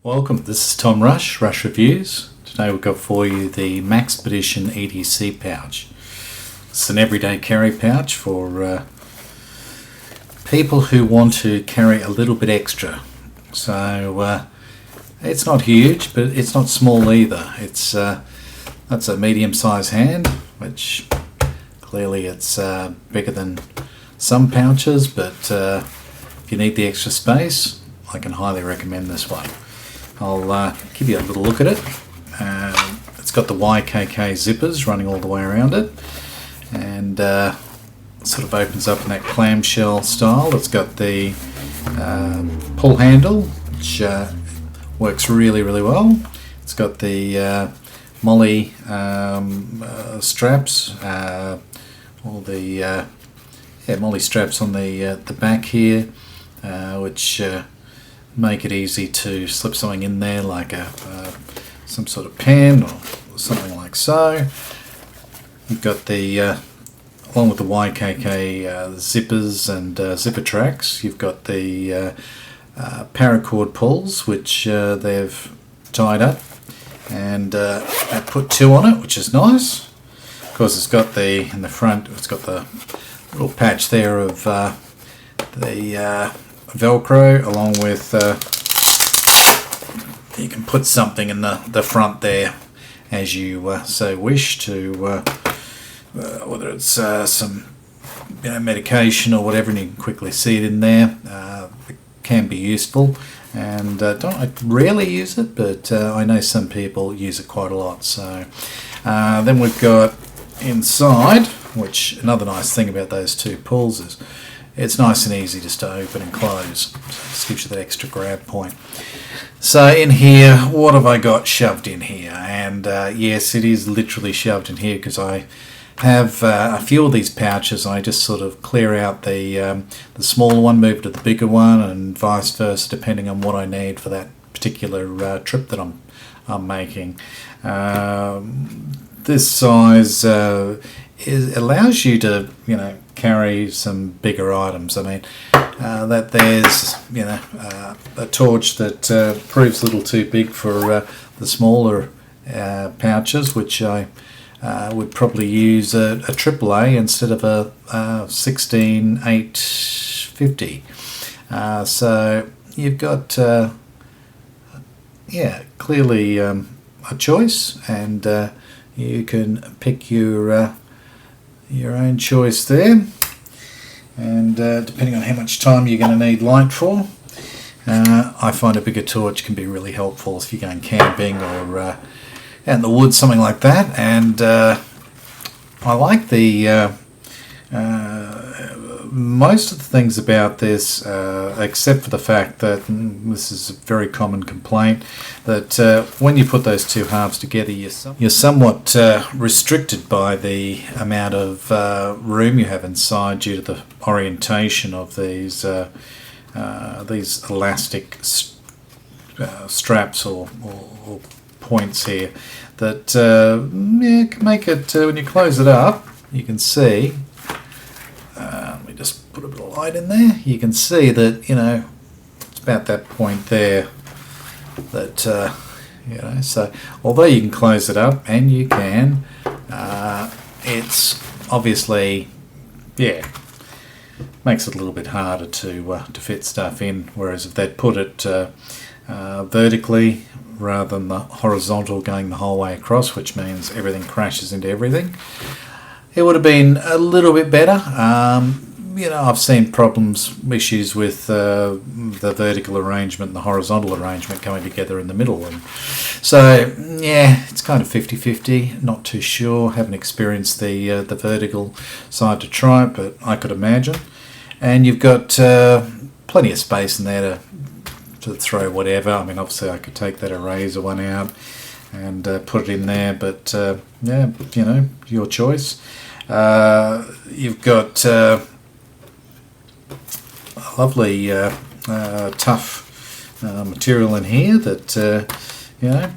Welcome, this is Tom Rush Reviews. Today we've got for you the Maxpedition EDC pouch. It's an everyday carry pouch for people who want to carry a little bit extra. So it's not huge, but it's not small either. That's a medium-sized hand, which clearly it's bigger than some pouches, but if you need the extra space, I can highly recommend this one. I'll give you a little look at it. It's got the YKK zippers running all the way around it, and sort of opens up in that clamshell style. It's got the pull handle, which works really well. It's got the molly straps, all the molly straps on the back here, which make it easy to slip something in there, like some sort of pen or something like so. You've got the along with the YKK zippers and zipper tracks, you've got the paracord pulls, which they've tied up, and I put two on it, which is nice. Of course, it's got in the front, it's got the little patch there of the Velcro, along with you can put something in the front there as you so wish to, whether it's some medication or whatever, and you can quickly see it in there. It can be useful, and I rarely use it, but I know some people use it quite a lot. So then we've got inside, which another nice thing about those two pulls is it's nice and easy just to open and close. So it just gives you that extra grab point. So in here, what have I got shoved in here? And yes, it is literally shoved in here, because I have a few of these pouches. I just sort of clear out the smaller one, move to the bigger one, and vice versa, depending on what I need for that particular trip that I'm making. This size allows you to, carry some bigger items. I mean, that there's, a torch that proves a little too big for the smaller pouches, which I would probably use a AAA instead of a 16 850. So you've got, clearly a choice, and you can pick your own choice there, and depending on how much time you're going to need light for, I find a bigger torch can be really helpful if you're going camping or out in the woods, something like that. And I like the most of the things about this, except for the fact that this is a very common complaint, that when you put those two halves together, you're somewhat restricted by the amount of room you have inside due to the orientation of these elastic straps or points here, that can make it, when you close it up, you can see, let me just put a bit of light in there, you can see that, it's about that point there that, so although you can close it up, and you can, it's obviously, makes it a little bit harder to fit stuff in, whereas if they'd put it vertically rather than the horizontal going the whole way across, which means everything crashes into everything, it would have been a little bit better. I've seen issues with the vertical arrangement and the horizontal arrangement coming together in the middle. And so, it's kind of 50-50, not too sure. Haven't experienced the vertical side to try it, but I could imagine. And you've got plenty of space in there to throw whatever. I mean, obviously I could take that eraser one out and put it in there, but your choice. You've got a lovely tough material in here that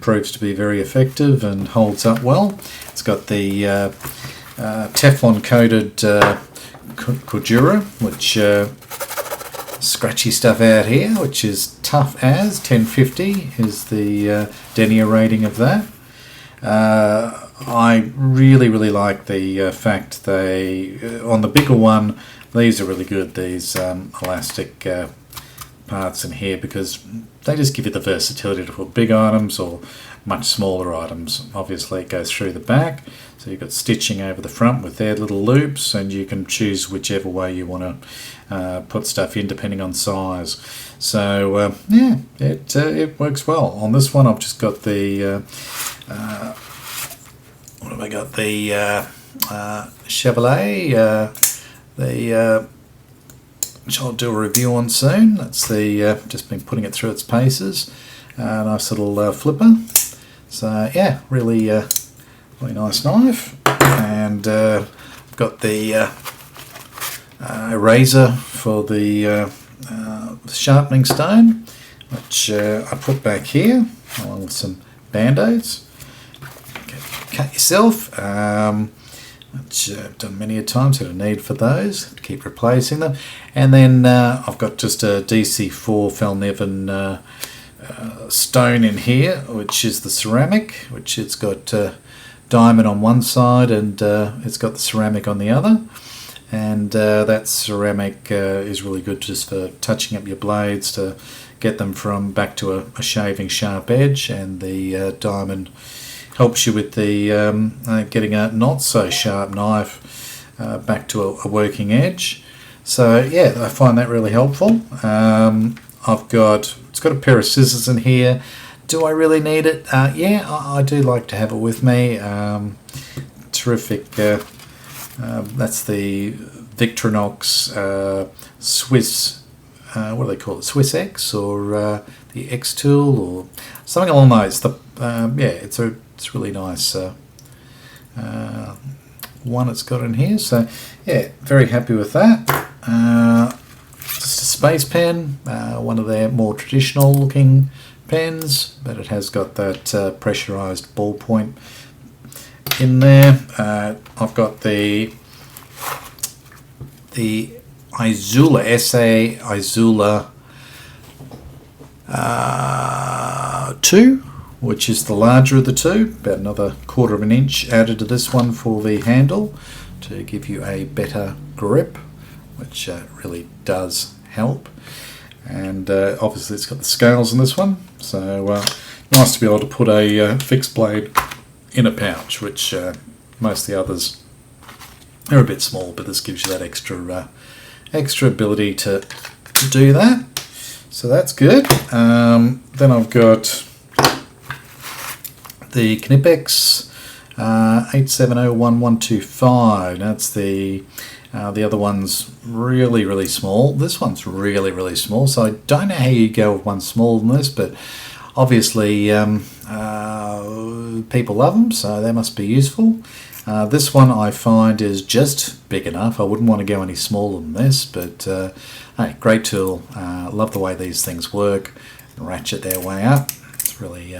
proves to be very effective and holds up well. It's got the Teflon coated Cordura, which scratchy stuff out here, which is tough as 1050 is the denier rating of that. I really like the fact they, on the bigger one, these are really good, these elastic parts in here, because they just give you the versatility to put big items or much smaller items. Obviously it goes through the back, so you've got stitching over the front with their little loops, and you can choose whichever way you want to put stuff in depending on size. So yeah, it works well. On this one I've just got the what have I got? The Chevrolet, which I'll do a review on soon. That's the just been putting it through its paces. Nice little flipper. So yeah, really nice knife. And I've got the eraser for the sharpening stone, which I put back here along with some band-aids. Cut yourself, which I've done many a times, had a need for those, keep replacing them. And then I've got just a DC4 Falneven stone in here, which is the ceramic, which it's got diamond on one side and it's got the ceramic on the other. And that ceramic is really good just for touching up your blades to get them from back to a shaving sharp edge, and the diamond helps you with the getting a not so sharp knife back to a working edge. So yeah, I find that really helpful. It's got a pair of scissors in here. Do I really need it? Yeah, I do like to have it with me. Terrific. That's the Victorinox Swiss, what do they call it? Swiss X, or the X tool, or something along those. Yeah, it's really nice one it's got in here. So yeah, very happy with that. Just a space pen, one of their more traditional looking pens, but it has got that pressurized ballpoint in there. I've got the Isula Isula 2, which is the larger of the two, about another 1/4 of an inch added to this one for the handle to give you a better grip, which really does help. And obviously it's got the scales in this one, so nice to be able to put a fixed blade in a pouch, which most of the others are a bit small, but this gives you that extra ability to do that, so that's good. Then I've got the Knipex 8701125. That's the other one's really small. This one's really small, so I don't know how you go with one smaller than this, but obviously people love them, so they must be useful. This one I find is just big enough. I wouldn't want to go any smaller than this, but hey, great tool. Love the way these things work, ratchet their way up. It's really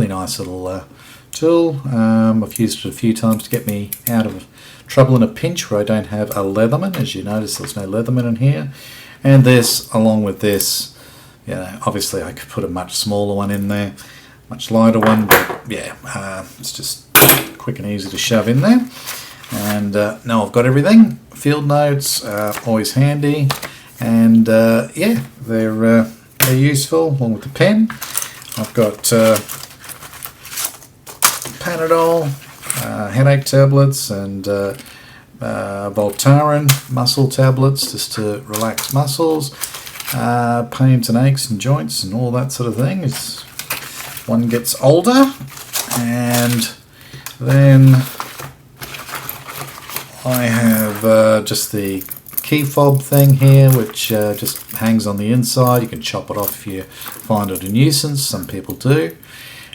nice little tool. I've used it a few times to get me out of trouble in a pinch where I don't have a Leatherman. As you notice, there's no Leatherman in here. And this, along with this, obviously I could put a much smaller one in there, much lighter one, but yeah, it's just quick and easy to shove in there. And now I've got everything. Field notes, always handy, and yeah, they're useful, along with the pen. I've got Panadol, headache tablets, and Voltaren muscle tablets just to relax muscles, pains and aches and joints and all that sort of thing as one gets older. And then I have just the key fob thing here, which just hangs on the inside. You can chop it off if you find it a nuisance. Some people do.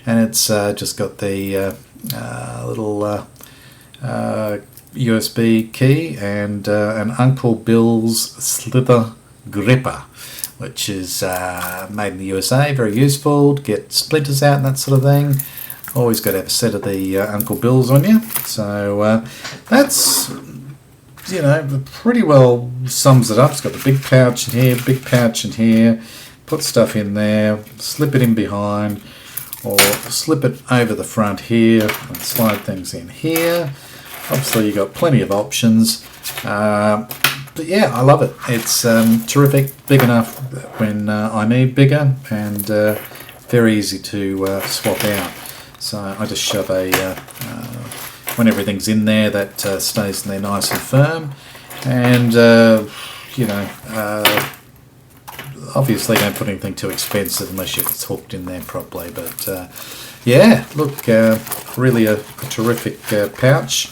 And it's just got the little USB key and an Uncle Bill's Slither Gripper, which is made in the USA. Very useful to get splinters out and that sort of thing. Always got to have a set of the Uncle Bill's on you. So that's you know, pretty well sums it up. It's got the big pouch in here, big pouch in here. Put stuff in there, slip it in behind, or slip it over the front here and slide things in here. Obviously you've got plenty of options, but yeah, I love it. It's terrific, big enough when I need bigger, and very easy to swap out. So I just shove when everything's in there, that stays in there nice and firm, and you know, obviously don't put anything too expensive unless it's hooked in there properly. But yeah, look, really a terrific pouch.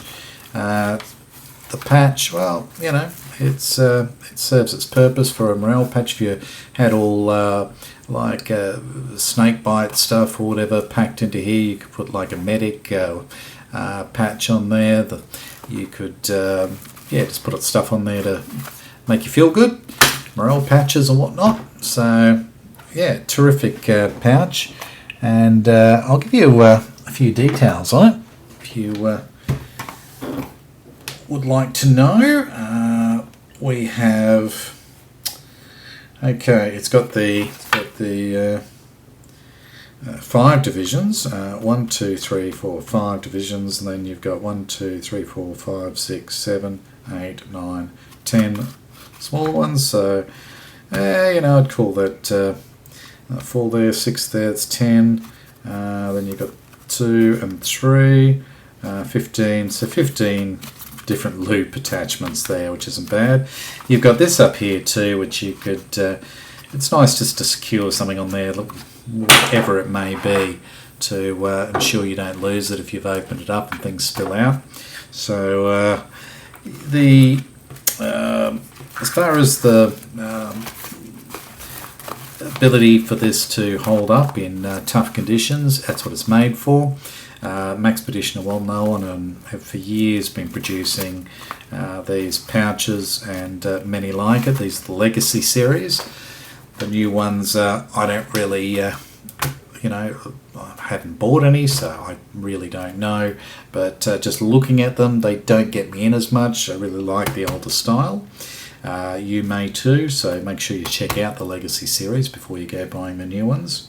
The patch, well, you know, it serves its purpose for a morale patch. If you had all like snake bite stuff or whatever packed into here, you could put like a medic patch on there. You could yeah, just put stuff on there to make you feel good, morale patches and whatnot. So yeah, terrific pouch, and I'll give you a few details on it if you would like to know. We have, okay, it's got the 5 divisions, 1, 2, 3, 4, 5 divisions, and then you've got 1, 2, 3, 4, 5, 6, 7, 8, 9, 10 small ones. So you know, I'd call that 4 there, 6 there, it's 10. Then you've got 2 and 3, 15, so 15 different loop attachments there, which isn't bad. You've got this up here too, which you could, it's nice just to secure something on there, whatever it may be, to ensure you don't lose it if you've opened it up and things spill out. So as far as the ability for this to hold up in tough conditions, that's what it's made for. Maxpedition are well known and have for years been producing these pouches, and many like it. These are the Legacy series. The new ones, I don't really, you know, I haven't bought any, so I really don't know. But just looking at them, they don't get me in as much. I really like the older style. You may too, so make sure you check out the Legacy series before you go buying the new ones.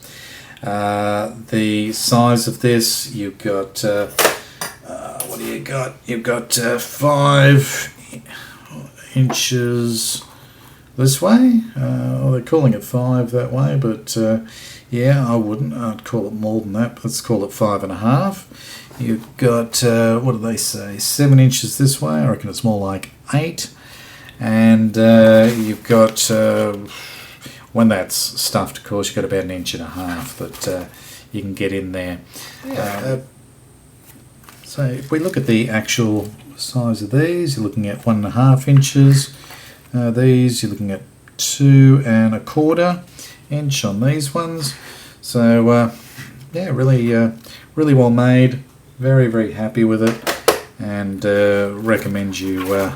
The size of this, you've got, what do you got? You've got 5 inches this way. Well, they're calling it 5 that way, but yeah, I wouldn't. I'd call it more than that. Let's call it 5.5. You've got, what do they say, 7 inches this way. I reckon it's more like 8. And you've got, when that's stuffed, of course, you've got about 1.5 inches that you can get in there. So if we look at the actual size of these, you're looking at 1.5 inches. These, you're looking at 2.25 inch on these ones. So yeah, really well made. Very, very happy with it, and recommend you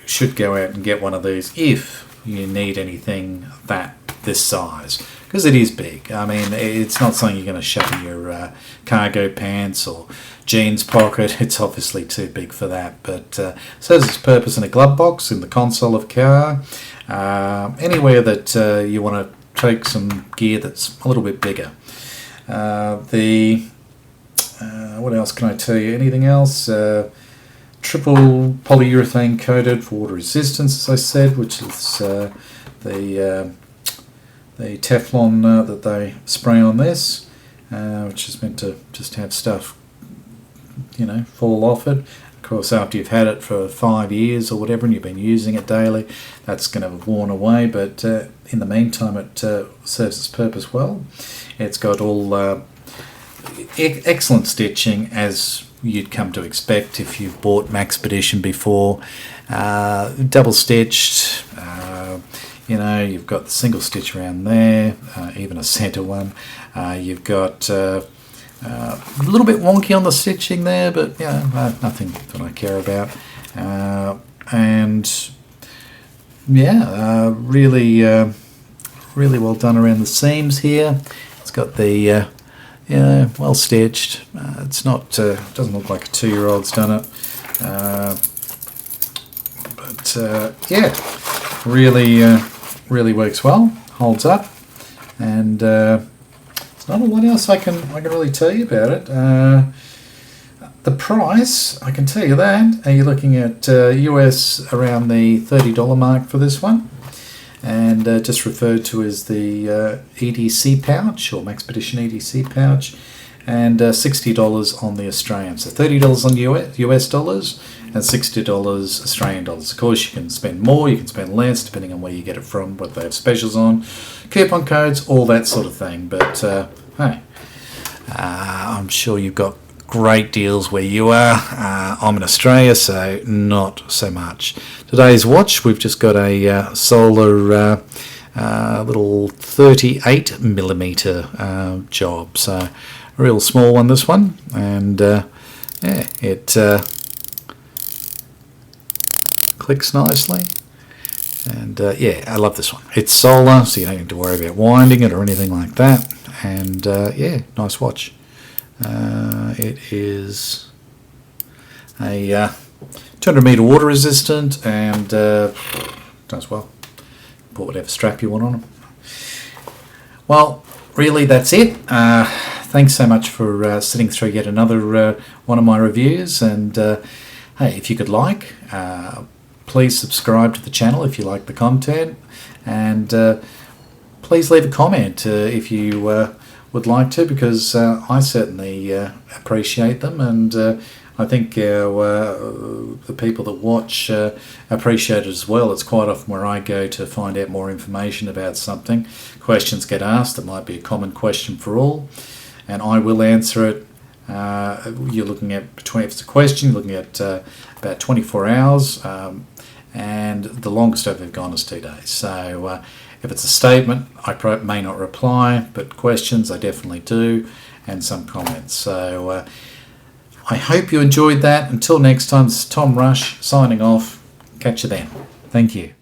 should go out and get one of these if you need anything this size, because it is big. I mean, it's not something you're going to shove in your cargo pants or jeans pocket. It's obviously too big for that, but serves its purpose in a glove box, in the console of a car, anywhere that you want to take some gear that's a little bit bigger. What else can I tell you? Anything else? Triple polyurethane coated for water resistance, as I said, which is the Teflon that they spray on this, which is meant to just have stuff, you know, fall off it. Of course, after you've had it for 5 years or whatever and you've been using it daily, that's going to have worn away, but in the meantime it serves its purpose well. It's got all excellent stitching, as you'd come to expect if you've bought Maxpedition before. Double stitched, you know, you've got the single stitch around there, even a centre one. You've got a little bit wonky on the stitching there, but yeah, nothing that I care about. And yeah, really well done around the seams here. It's got the yeah, well stitched. It's not doesn't look like a 2-year-old's done it. but yeah, really works well, holds up, and there's not a lot else I can really tell you about it. The price, I can tell you that. You're looking at US around the $30 mark for this one, and just referred to as the EDC pouch, or Maxpedition EDC pouch, and $60 on the Australian. So $30 on US dollars and $60 Australian dollars. Of course, you can spend more, you can spend less, depending on where you get it from, what they have specials on, coupon codes, all that sort of thing. But hey, I'm sure you've got great deals where you are. I'm in Australia, so not so much. Today's watch, we've just got a solar little 38mm job, so a real small one, this one, and yeah, it clicks nicely, and yeah, I love this one. It's solar, so you don't need to worry about winding it or anything like that, and yeah, nice watch. It is a 200 meter water resistant, and does well. Put whatever strap you want on them. Well, really, that's it. Thanks so much for sitting through yet another one of my reviews, and hey, if you could like, please subscribe to the channel if you like the content, and please leave a comment if you would like to, because I certainly appreciate them, and I think the people that watch appreciate it as well. It's quite often where I go to find out more information about something. Questions get asked. It might be a common question for all, and I will answer it. You're looking at, between, if it's a question, you're looking at about 24 hours, and the longest I've ever gone is 2 days. So if it's a statement, I may not reply, but questions I definitely do, and some comments. So I hope you enjoyed that. Until next time, this is Tom Rush signing off. Catch you then. Thank you.